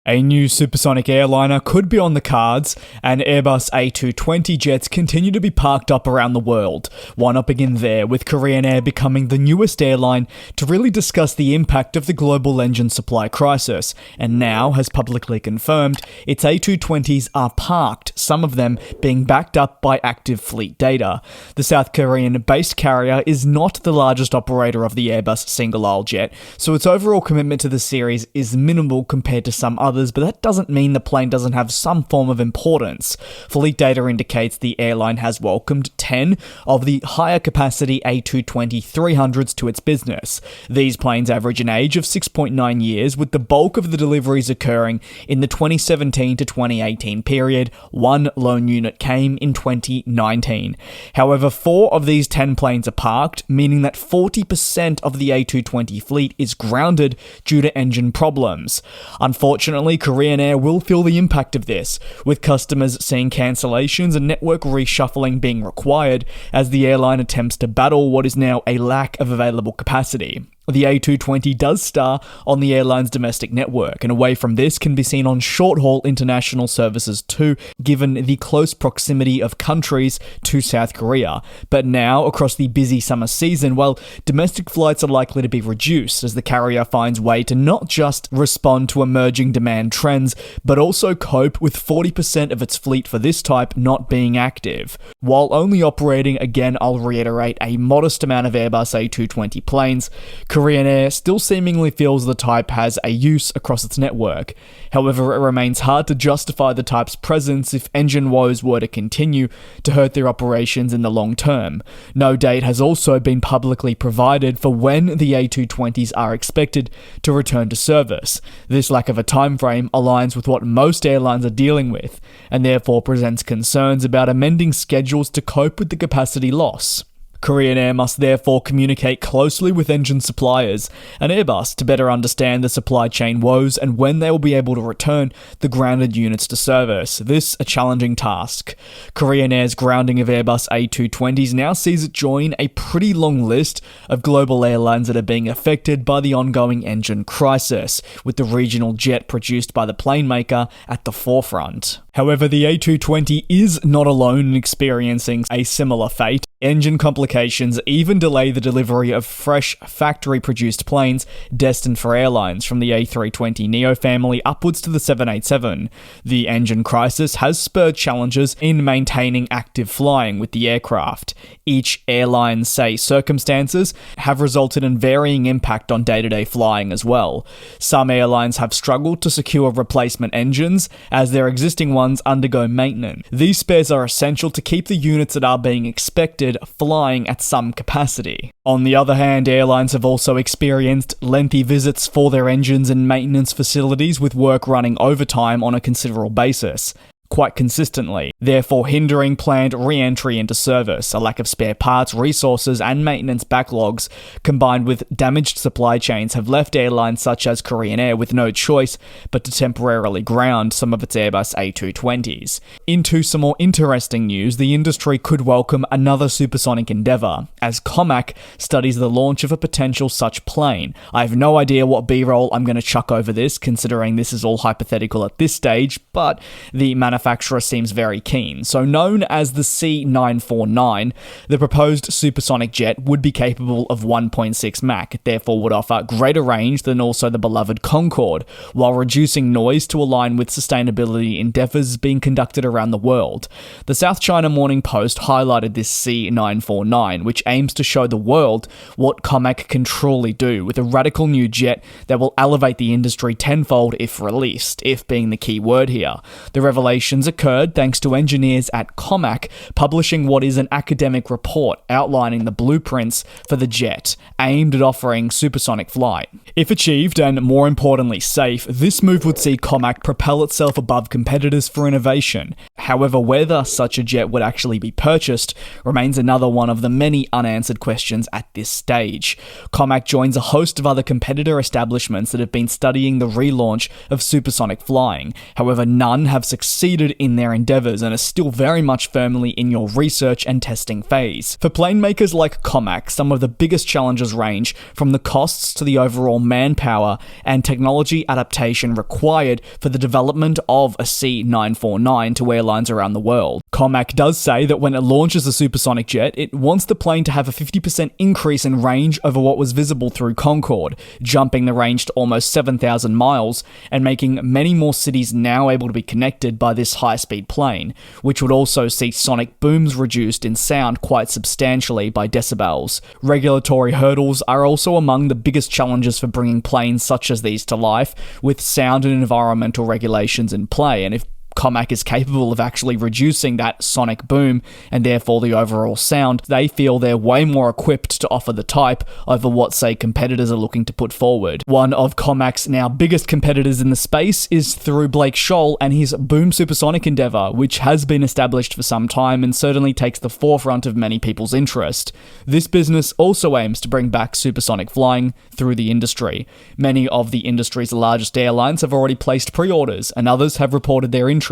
A new supersonic airliner could be on the cards, and Airbus A220 jets continue to be parked up around the world, one-upping in there with Korean Air becoming the newest airline to really discuss the impact of the global engine supply crisis, and now has publicly confirmed its A220s are parked, some of them being backed up by active fleet data. The South Korean-based carrier is not the largest operator of the Airbus single-aisle jet, so its overall commitment to the series is minimal compared to some others, but that doesn't mean the plane doesn't have some form of importance. Fleet data indicates the airline has welcomed 10 of the higher capacity A220-300s to its business. These planes average an age of 6.9 years, with the bulk of the deliveries occurring in the 2017 to 2018 period. One lone unit came in 2019. However, 4 of these 10 planes are parked, meaning that 40% of the A220 fleet is grounded due to engine problems. Unfortunately, Korean Air will feel the impact of this, with customers seeing cancellations and network reshuffling being required as the airline attempts to battle what is now a lack of available capacity. The A220 does star on the airline's domestic network, and away from this can be seen on short-haul international services too, given the close proximity of countries to South Korea. But now, across the busy summer season, well, domestic flights are likely to be reduced as the carrier finds way to not just respond to emerging demand trends, but also cope with 40% of its fleet for this type not being active. While only operating, again, I'll reiterate, a modest amount of Airbus A220 planes, Korean Air still seemingly feels the type has a use across its network. However, it remains hard to justify the type's presence if engine woes were to continue to hurt their operations in the long term. No date has also been publicly provided for when the A220s are expected to return to service. This lack of a time frame aligns with what most airlines are dealing with, and therefore presents concerns about amending schedules to cope with the capacity loss. Korean Air must therefore communicate closely with engine suppliers and Airbus to better understand the supply chain woes and when they will be able to return the grounded units to service. This a challenging task. Korean Air's grounding of Airbus A220s now sees it join a pretty long list of global airlines that are being affected by the ongoing engine crisis, with the regional jet produced by the plane maker at the forefront. However, the A220 is not alone in experiencing a similar fate. Engine complications even delay the delivery of fresh factory-produced planes destined for airlines, from the A320neo family upwards to the 787. The engine crisis has spurred challenges in maintaining active flying with the aircraft. Each airline's, circumstances have resulted in varying impact on day-to-day flying as well. Some airlines have struggled to secure replacement engines as their existing ones undergo maintenance. These spares are essential to keep the units that are being expected flying at some capacity. On the other hand, airlines have also experienced lengthy visits for their engines and maintenance facilities, with work running overtime on a considerable basis quite consistently, therefore hindering planned re-entry into service. A lack of spare parts, resources, and maintenance backlogs, combined with damaged supply chains, have left airlines such as Korean Air with no choice but to temporarily ground some of its Airbus A220s. Into some more interesting news, the industry could welcome another supersonic endeavour, as COMAC studies the launch of a potential such plane. I have no idea what B-roll I'm going to chuck over this, considering this is all hypothetical at this stage, but the manufacturer seems very keen. So, known as the C949, the proposed supersonic jet would be capable of 1.6 Mach. It therefore would offer greater range than also the beloved Concorde, while reducing noise to align with sustainability endeavours being conducted around the world. The South China Morning Post highlighted this C949, which aims to show the world what COMAC can truly do, with a radical new jet that will elevate the industry tenfold if released, if being the key word here. The revelation occurred thanks to engineers at COMAC publishing what is an academic report outlining the blueprints for the jet, aimed at offering supersonic flight. If achieved, and more importantly safe, this move would see COMAC propel itself above competitors for innovation. However, whether such a jet would actually be purchased remains another one of the many unanswered questions at this stage. COMAC joins a host of other competitor establishments that have been studying the relaunch of supersonic flying. However, none have succeeded in their endeavours and are still very much firmly in your research and testing phase. For plane makers like COMAC, some of the biggest challenges range from the costs to the overall manpower and technology adaptation required for the development of a C949 to airlines around the world. COMAC does say that when it launches a supersonic jet, it wants the plane to have a 50% increase in range over what was visible through Concorde, jumping the range to almost 7,000 miles and making many more cities now able to be connected by this high-speed plane, which would also see sonic booms reduced in sound quite substantially by decibels. Regulatory hurdles are also among the biggest challenges for bringing planes such as these to life, with sound and environmental regulations in play, and if COMAC is capable of actually reducing that sonic boom and therefore the overall sound, they feel they're way more equipped to offer the type over what, say, competitors are looking to put forward. One of COMAC's now biggest competitors in the space is through Blake Scholl and his Boom Supersonic endeavour, which has been established for some time and certainly takes the forefront of many people's interest. This business also aims to bring back supersonic flying through the industry. Many of the industry's largest airlines have already placed pre-orders, and others have reported their interest.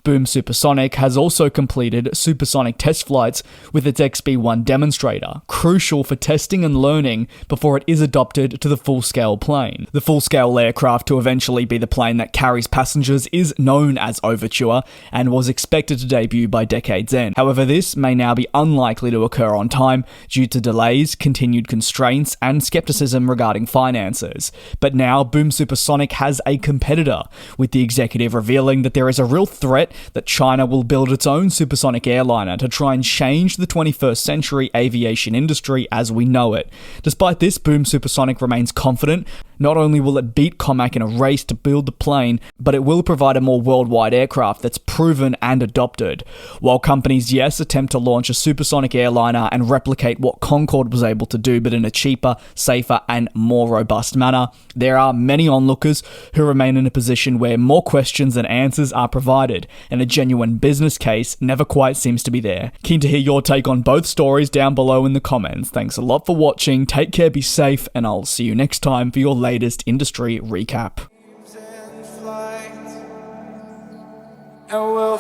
Boom Supersonic has also completed supersonic test flights with its XB-1 demonstrator, crucial for testing and learning before it is adopted to the full-scale plane. The full-scale aircraft to eventually be the plane that carries passengers is known as Overture and was expected to debut by decade's end. However, this may now be unlikely to occur on time due to delays, continued constraints, and skepticism regarding finances. But now Boom Supersonic has a competitor, with the executive revealing that there is a real threat that China will build its own supersonic airliner to try and change the 21st century aviation industry as we know it. Despite this, Boom Supersonic remains confident. Not only will it beat COMAC in a race to build the plane, but it will provide a more worldwide aircraft that's proven and adopted. While companies, yes, attempt to launch a supersonic airliner and replicate what Concorde was able to do, but in a cheaper, safer, and more robust manner, there are many onlookers who remain in a position where more questions than answers are provided, and a genuine business case never quite seems to be there. Keen to hear your take on both stories down below in the comments. Thanks a lot for watching, take care, be safe, and I'll see you next time for your latest industry recap. And we'll